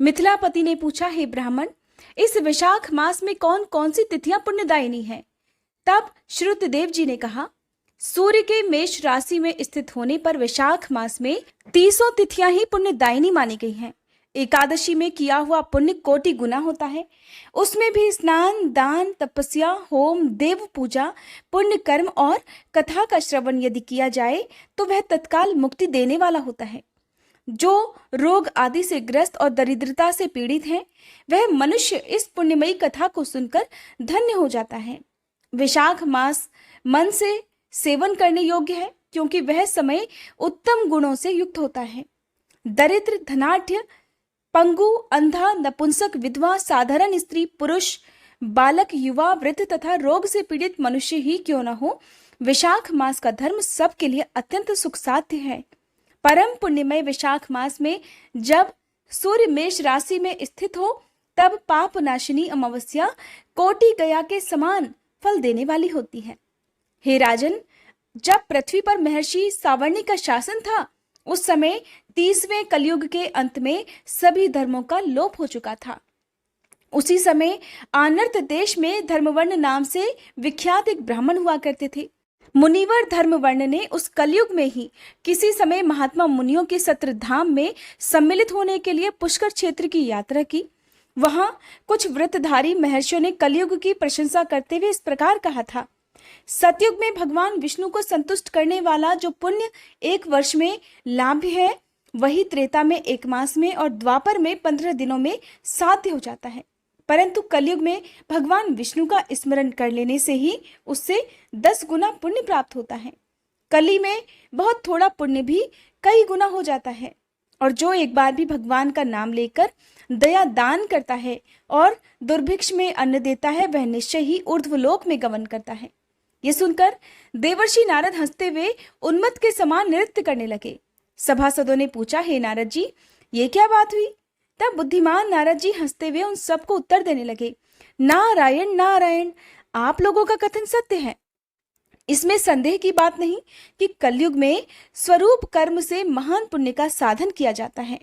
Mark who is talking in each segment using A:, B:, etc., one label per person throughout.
A: मिथिलापति ने पूछा, हे ब्राह्मण, इस विशाख मास में कौन कौन सी तिथियां पुण्यदायिनी हैं? तब श्रुतदेव जी ने कहा, सूर्य के मेष राशि में स्थित होने पर विशाख मास में 30 तिथियां ही पुण्यदायिनी मानी गई हैं। एकादशी में किया हुआ पुण्य कोटि गुना होता है। उसमें भी स्नान, दान, तपस्या, होम, देव पूजा, पुण्य कर्म और कथा का श्रवण यदि किया जाए तो वह तत्काल मुक्ति देने वाला होता है। जो रोग आदि से ग्रस्त और दरिद्रता से पीड़ित है, वह मनुष्य इस पुण्यमयी कथा को सुनकर धन्य हो जाता है। विशाख मास मन से सेवन करने योग्य है, क्योंकि वह समय उत्तम गुणों से युक्त होता है। दरिद्र, धनाढ्य, पंगु, अंधा, नपुंसक, विधवा, साधारण स्त्री, पुरुष, बालक, युवा, वृद्ध तथा रोग से पीड़ित मनुष्य ही क्यों न हो, विशाख मास का धर्म सबके लिए अत्यंत सुख साध्य है। परम पुण्यमय विशाख मास में जब सूर्य मेष राशि में स्थित हो, तब पाप नाशिनी अमावस्या कोटि गया के समान फल देने वाली होती है। हे राजन, जब पृथ्वी पर महर्षि सावर्णी का शासन था, उस समय 30वें कलयुग के अंत में सभी धर्मों का लोप हो चुका था। उसी समय आनर्त देश में धर्मवर्ण नाम से विख्यात एक ब्राह्मण हुआ करते थे। मुनिवर धर्मवर्ण ने उस कलयुग में ही किसी समय महात्मा मुनियों के सत्रधाम में सम्मिलित होने के लिए पुष्कर क्षेत्र की यात्रा की। वहां कुछ व्रतधारी महर्षियों ने कलयुग की प्रशंसा करते हुए इस प्रकार कहा था, सतयुग में भगवान विष्णु को संतुष्ट करने वाला जो पुण्य 1 वर्ष में लाभ है, वही त्रेता में 1 मास में और द्वापर में 15 दिनों में साध्य हो जाता है। परंतु कलयुग में भगवान विष्णु का स्मरण कर लेने से ही उससे 10 गुना पुण्य प्राप्त होता है। कली में बहुत थोड़ा पुण्य भी कई गुना हो जाता है। और जो एक बार भी भगवान का नाम लेकर दया दान करता है और दुर्भिक्ष में अन्न देता है, वह निश्चय ही ऊर्ध्वलोक में गमन करता है। ये सुनकर देवर्षि नारद हंसते हुए उन्मत्त के समान नृत्य करने लगे। सभासदों ने पूछा, हे नारद जी, ये क्या बात हुई? तब बुद्धिमान नारद जी हंसते हुए उन सबको उत्तर देने लगे, नारायण नारायण, आप लोगों का कथन सत्य है। इसमें संदेह की बात नहीं कि कलयुग में स्वरूप कर्म से महान पुण्य का साधन किया जाता है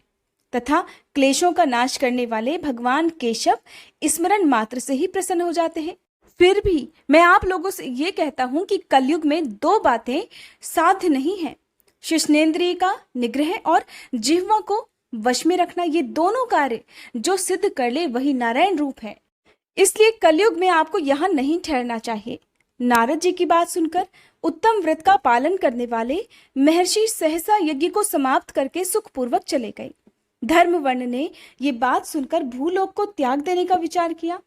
A: तथा क्लेशों का नाश करने वाले भगवान केशव स्मरण मात्र से ही प्रसन्न हो जाते हैं। फिर भी मैं आप लोगों से ये कहता हूं कि कलयुग में 2 बातें साध्य नहीं है, शिश्नेन्द्रिय का निग्रह और जिह्वा को वश में रखना। ये दोनों कार्य जो सिद्ध कर ले वही नारायण रूप है। इसलिए कलयुग में आपको यहाँ नहीं ठहरना चाहिए। नारद जी की बात सुनकर उत्तम व्रत का पालन करने वाले महर्षि सहसा यज्ञ को समाप्त करके सुखपूर्वक चले गए। धर्मवर्ण ने ये बात सुनकर भूलोक को त्याग देने का विचार किया।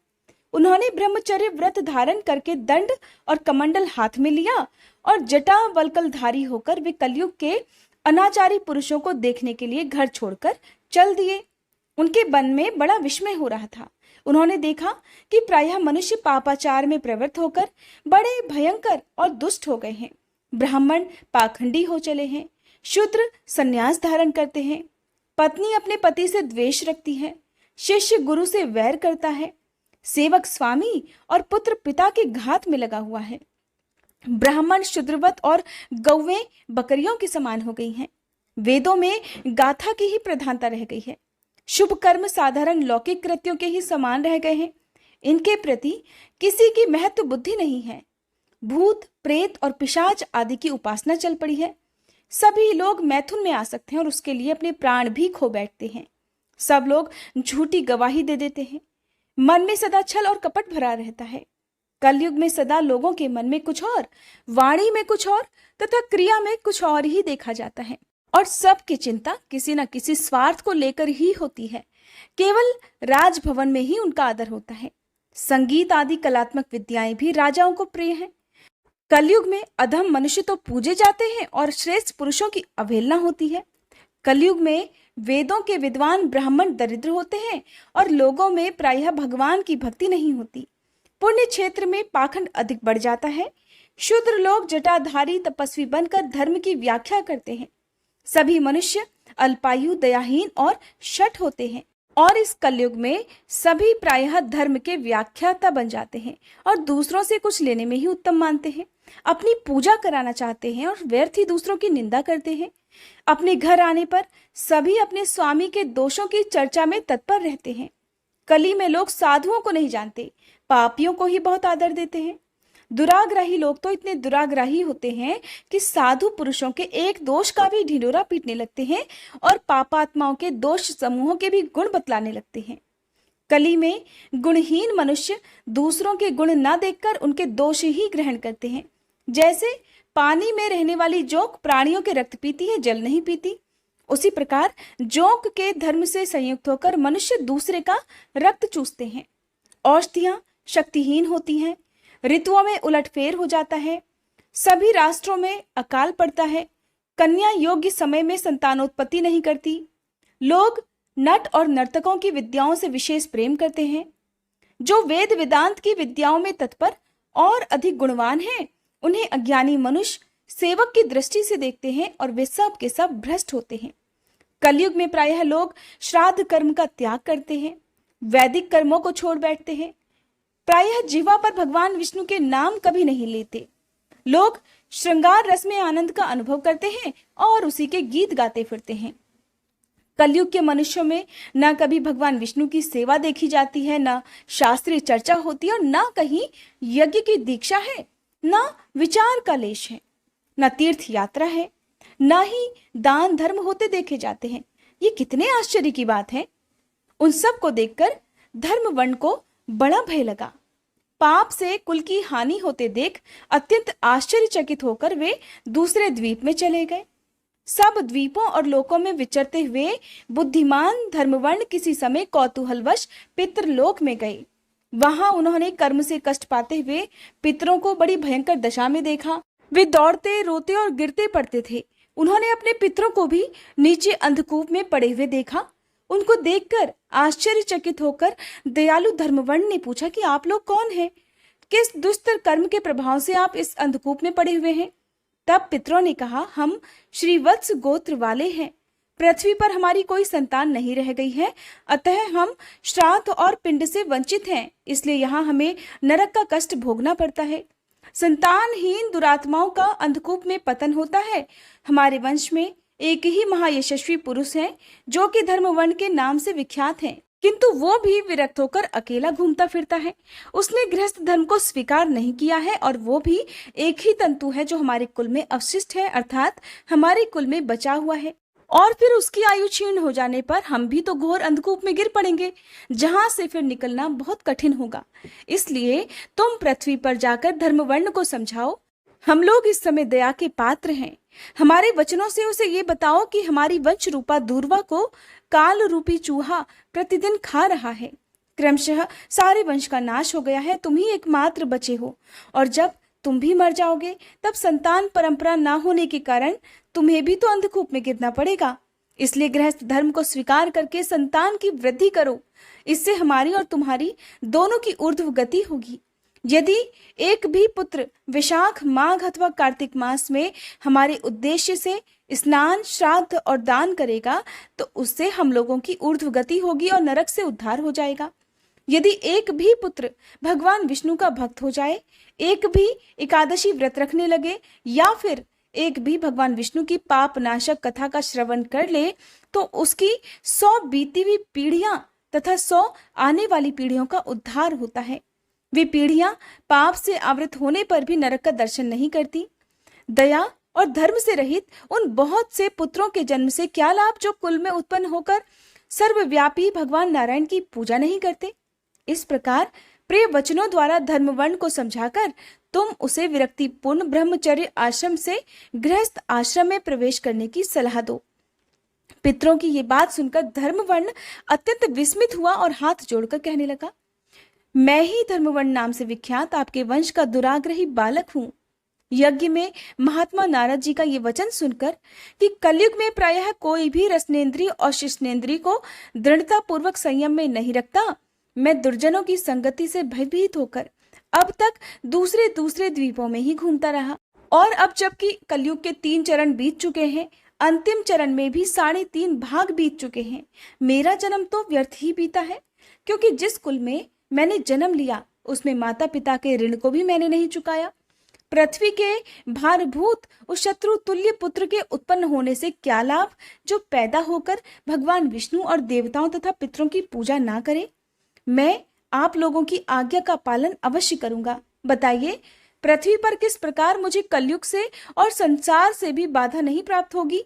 A: उन्होंने ब्रह्मचर्य व्रत धारण करके दंड और कमंडल हाथ में लिया और जटा वल्कलधारी होकर वे कलयुग के अनाचारी पुरुषों को देखने के लिए घर छोड़कर चल दिए। उनके मन में बड़ा विस्मय हो रहा था। उन्होंने देखा कि प्रायः मनुष्य पापाचार में प्रवृत्त होकर बड़े भयंकर और दुष्ट हो गए हैं। ब्राह्मण पाखंडी हो चले हैं, शूद्र संन्यास धारण करते हैं, पत्नी अपने पति से द्वेष रखती है, शिष्य गुरु से वैर करता है, सेवक स्वामी और पुत्र पिता के घात में लगा हुआ है। ब्राह्मण शूद्रवत और गौवें बकरियों के समान हो गई हैं। वेदों में गाथा की ही प्रधानता रह गई है। शुभ कर्म साधारण लौकिक कृत्यों के ही समान रह गए हैं। इनके प्रति किसी की महत्व बुद्धि नहीं है। भूत, प्रेत और पिशाच आदि की उपासना चल पड़ी है। सभी लोग मैथुन में आ सकते हैं और उसके लिए अपने प्राण भी खो बैठते हैं। सब लोग झूठी गवाही दे देते हैं। मन में सदा छल और कपट भरा रहता है। कलयुग में सदा लोगों के मन में कुछ और, वाणी में कुछ और तथा क्रिया में कुछ और ही देखा जाता है और सबकी चिंता किसी न किसी स्वार्थ को लेकर ही होती है। केवल राजभवन में ही उनका आदर होता है। संगीत आदि कलात्मक विद्याएं भी राजाओं को प्रिय हैं। कलयुग में अधम मनुष्य तो पूजे जाते हैं और श्रेष्ठ पुरुषों की अवहेलना होती है। कलयुग में वेदों के विद्वान ब्राह्मण दरिद्र होते हैं और लोगों में प्रायः भगवान की भक्ति नहीं होती। पुण्य क्षेत्र में पाखंड अधिक बढ़ जाता है। शूद्र लोग जटाधारी तपस्वी बनकर धर्म की व्याख्या करते हैं। सभी मनुष्य अल्पायु, दयाहीन और शठ होते हैं और इस कलयुग में सभी प्रायः धर्म के व्याख्याता बन जाते हैं और दूसरों से कुछ लेने में ही उत्तम मानते हैं। अपनी पूजा कराना चाहते हैं और व्यर्थ ही दूसरों की निंदा करते हैं। अपने घर आने पर सभी अपने स्वामी के दोषों की चर्चा में तत्पर रहते हैं। कली में लोग साधुओं को नहीं जानते, पापियों को ही बहुत आदर देते हैं। दुराग्रही लोग तो इतने दुराग्रही होते हैं कि साधु पुरुषों के एक दोष का भी ढिंढोरा पीटने लगते हैं और पापात्माओं के दोष समूहों के भी गुण बतलाने लगते हैं। कली में गुणहीन मनुष्य दूसरों के गुण न देखकर उनके दोष ही ग्रहण करते हैं। जैसे पानी में रहने वाली जोंक प्राणियों के रक्त पीती है, जल नहीं पीती, उसी प्रकार जोंक के धर्म से संयुक्त होकर मनुष्य दूसरे का रक्त चूसते हैं। औषधियां शक्तिहीन होती हैं, ऋतुओं में उलटफेर हो जाता है, सभी राष्ट्रों में अकाल पड़ता है, कन्या योग्य समय में संतानोत्पत्ति नहीं करती, लोग नट और नर्तकों की विद्याओं से विशेष प्रेम करते हैं। जो वेद वेदांत की विद्याओं में तत्पर और अधिक गुणवान हैं, उन्हें अज्ञानी मनुष्य सेवक की दृष्टि से देखते हैं और वे सब के सब भ्रष्ट होते हैं। कलयुग में प्रायः लोग श्राद्ध कर्म का त्याग करते हैं, वैदिक कर्मों को छोड़ बैठते हैं, प्रायः जीवा पर भगवान विष्णु के नाम कभी नहीं लेते। लोग श्रृंगार रस में आनंद का अनुभव करते हैं और उसी के गीत गाते फिरते हैं। कलयुग के मनुष्यों में न कभी भगवान विष्णु की सेवा देखी जाती है, न शास्त्रीय चर्चा होती है और न कहीं यज्ञ की दीक्षा है, न विचार का लेश है, न तीर्थ यात्रा है, न ही दान धर्म होते देखे जाते हैं। ये कितने आश्चर्य की बात है। उन सब को देखकर धर्म वर्ण को बड़ा भय लगा। पाप से कुल की हानि होते देख अत्यंत आश्चर्यचकित होकर वे दूसरे द्वीप में चले गए। सब द्वीपों और लोकों में विचरते हुए बुद्धिमान धर्मवर्ण किसी समय कौतूहलवश पितृलोक में गए। वहां उन्होंने कर्म से कष्ट पाते हुए पितरों को बड़ी भयंकर दशा में देखा। वे दौड़ते, रोते और गिरते पड़ते थे। उन्होंने अपने पितरों को भी नीचे अंधकूप में पड़े हुए देखा। उनको देखकर आश्चर्यचकित होकर दयालु धर्मवर्ण ने पूछा कि आप लोग कौन हैं? किस दुष्ट कर्म के प्रभाव से आप इस अंधकूप में पड़े हुए हैं? तब पितरों ने कहा, हम श्रीवत्स गोत्र वाले हैं। पृथ्वी पर हमारी कोई संतान नहीं रह गई है, अतः हम श्राद्ध और पिंड से वंचित हैं, इसलिए यहाँ हमें नरक का कष्ट भोगना पड़ता है। संतानहीन दुरात्माओं का अंधकूप में पतन होता है। हमारे वंश में एक ही महायशस्वी पुरुष है जो कि धर्मवर्ण के नाम से विख्यात है, किंतु वो भी विरक्त होकर अकेला घूमता फिरता है। उसने गृहस्थ धर्म को स्वीकार नहीं किया है और वो भी एक ही तंतु है जो हमारे कुल में अवशिष्ट है, अर्थात हमारे कुल में बचा हुआ है। और फिर उसकी आयु क्षीण हो जाने पर हम भी तो घोर अंधकूप में गिर पड़ेंगे, जहां से फिर निकलना बहुत कठिन होगा। इसलिए तुम पृथ्वी पर जाकर धर्मवर्ण को समझाओ। हम लोग इस समय दया के पात्र हैं। हमारे वचनों से उसे ये बताओ कि हमारी वंश रूपा दूर्वा को काल रूपी चूहा प्रतिदिन खा रहा है। क्रमशः सारे वंश का नाश हो गया है, तुम ही एकमात्र बचे हो, और जब तुम भी मर जाओगे तब संतान परंपरा ना होने के कारण तुम्हें भी तो अंधकूप में गिरना पड़ेगा। इसलिए गृहस्थ धर्म को स्वीकार करके संतान की वृद्धि करो। इससे हमारी और तुम्हारी दोनों की ऊर्ध्व गति होगी। यदि एक भी पुत्र विशाख, माघ अथवा कार्तिक मास में हमारे उद्देश्य से स्नान, श्राद्ध और दान करेगा तो उससे हम लोगों की ऊर्ध्व गति होगी और नरक से उद्धार हो जाएगा। यदि एक भी पुत्र भगवान विष्णु का भक्त हो जाए, एक भी एकादशी व्रत रखने लगे, या फिर एक भी भगवान विष्णु की पाप नाशक कथा का श्रवण कर ले, तो उसकी 100 बीती हुई पीढ़ियां तथा 100 आने वाली पीढ़ियों का उद्धार होता है। वे पीढ़ियां पाप से आवृत होने पर भी नरक का दर्शन नहीं करती। दया और धर्म से रहित उन बहुत से पुत्रों के जन्म से क्या लाभ जो कुल में उत्पन्न होकर सर्वव्यापी भगवान नारायण की पूजा नहीं करते। इस प्रकार प्रिय वचनों द्वारा धर्मवर्ण को समझाकर तुम उसे विरक्तिपूर्ण ब्रह्मचर्य आश्रम से गृहस्थ आश्रम में प्रवेश करने की सलाह दो। पितरों की ये बात सुनकर धर्मवर्ण अत्यंत विस्मित हुआ और हाथ जोड़कर कहने लगा, मैं ही धर्मवर्ण नाम से विख्यात आपके वंश का दुराग्रही बालक हूँ। यज्ञ में महात्मा नारद जी का ये वचन सुनकर कि कलयुग में प्रायः कोई भी रसनेन्द्रिय और शिष्णेन्द्रिय को दृढ़ता पूर्वक संयम में नहीं रखता, मैं दुर्जनों की संगति से भयभीत होकर अब तक दूसरे दूसरे द्वीपों में ही घूमता रहा। और अब जबकि कलयुग के 3 चरण बीत चुके हैं, अंतिम चरण में भी 3.5 भाग बीत चुके हैं, मेरा जन्म तो व्यर्थ ही बीता है, क्योंकि जिस कुल में मैंने जन्म लिया उसमें माता पिता के ऋण को भी मैंने नहीं चुकाया। पृथ्वी के भारभूत उस शत्रु तुल्य पुत्र के उत्पन्न होने से क्या लाभ, जो पैदा होकर भगवान विष्णु और देवताओं तथा पितरों की पूजा ना करे। मैं आप लोगों की आज्ञा का पालन अवश्य करूंगा। बताइए, पृथ्वी पर किस प्रकार मुझे कलयुग से और संसार से भी बाधा नहीं प्राप्त होगी।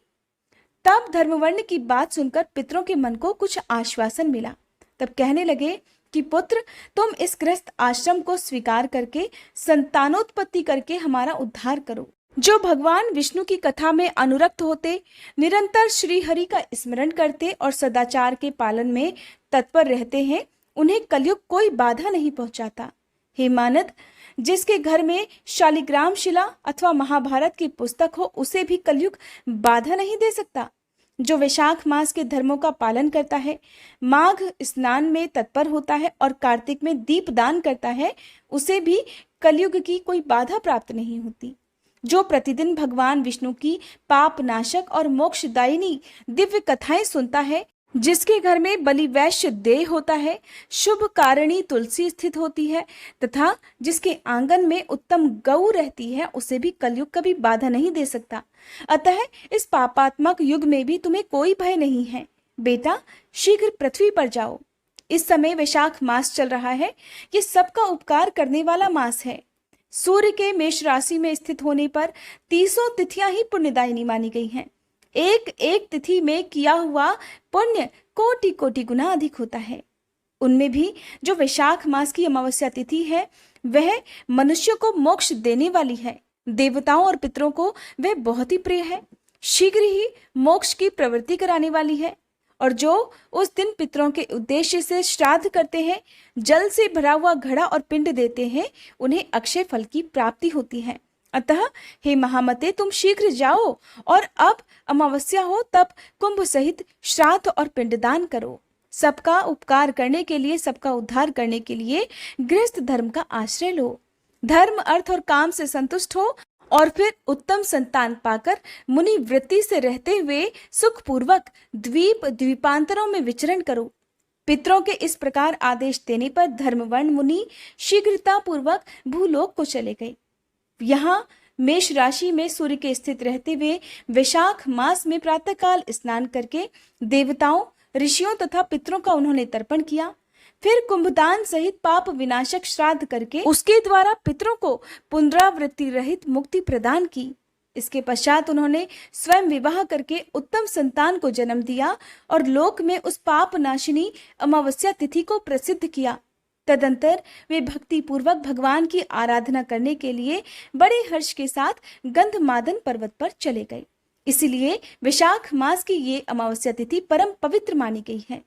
A: तब धर्मवर्ण की बात सुनकर पितरों के मन को कुछ आश्वासन मिला। तब कहने लगे कि पुत्र, तुम इस गृहस्थ आश्रम को स्वीकार करके संतानोत्पत्ति करके हमारा उद्धार करो। जो भगवान विष्णु की कथा में अनुरक्त होते, निरंतर श्री हरि का स्मरण करते और सदाचार के पालन में तत्पर रहते हैं, उन्हें कलयुग कोई बाधा नहीं पहुंचाता। हे मानद, जिसके घर में शालिग्राम शिला अथवा महाभारत की पुस्तक हो, उसे भी कलयुग बाधा नहीं दे सकता। जो वैशाख मास के धर्मों का पालन करता है, माघ स्नान में तत्पर होता है और कार्तिक में दीप दान करता है, उसे भी कलयुग की कोई बाधा प्राप्त नहीं होती। जो प्रतिदिन भगवान विष्णु की पाप नाशक और मोक्षदायिनी दिव्य कथाएं सुनता है, जिसके घर में बलि वैश्य देह होता है, शुभ कारिणी तुलसी स्थित होती है तथा जिसके आंगन में उत्तम गऊ रहती है, उसे भी कलयुग कभी बाधा नहीं दे सकता। अतः इस पापात्मक युग में भी तुम्हें कोई भय नहीं है। बेटा, शीघ्र पृथ्वी पर जाओ। इस समय वैशाख मास चल रहा है। ये सबका उपकार करने वाला मास है। सूर्य के मेष राशि में स्थित होने पर 30 तिथियां ही पुण्यदायिनी मानी गई हैं। एक एक तिथि में किया हुआ पुण्य कोटि कोटि गुना अधिक होता है। उनमें भी जो वैशाख मास की अमावस्या तिथि है, वह मनुष्य को मोक्ष देने वाली है। देवताओं और पितरों को वह बहुत ही प्रिय है, शीघ्र ही मोक्ष की प्रवृत्ति कराने वाली है। और जो उस दिन पितरों के उद्देश्य से श्राद्ध करते हैं, जल से भरा हुआ घड़ा और पिंड देते हैं, उन्हें अक्षय फल की प्राप्ति होती है। अतः हे महामते, तुम शीघ्र जाओ और अब अमावस्या हो तब कुंभ सहित श्राद्ध और पिंडदान करो। सबका उपकार करने के लिए, सबका उद्धार करने के लिए गृहस्थ धर्म का आश्रय लो। धर्म, अर्थ और काम से संतुष्ट हो और फिर उत्तम संतान पाकर मुनि वृत्ति से रहते हुए सुखपूर्वक द्वीप द्वीपांतरों में विचरण करो। पितरों के इस प्रकार आदेश देने पर धर्मवर्ण मुनि शीघ्रता पूर्वक भूलोक को चले गए। यहाँ मेष राशि में सूर्य के स्थित रहते हुए वैशाख मास में प्रातःकाल स्नान करके देवताओं, ऋषियों तथा पितरों का उन्होंने तर्पण किया। फिर कुंभदान सहित पाप विनाशक श्राद्ध करके उसके द्वारा पितरों को पुनरावृत्ति रहित मुक्ति प्रदान की। इसके पश्चात उन्होंने स्वयं विवाह करके उत्तम संतान को जन्म दिया और लोक में उस पाप नाशिनी अमावस्या तिथि को प्रसिद्ध किया। तदंतर वे भक्ति पूर्वक भगवान की आराधना करने के लिए बड़े हर्ष के साथ गंधमादन पर्वत पर चले गए। इसीलिए वैशाख मास की ये अमावस्या तिथि परम पवित्र मानी गई है।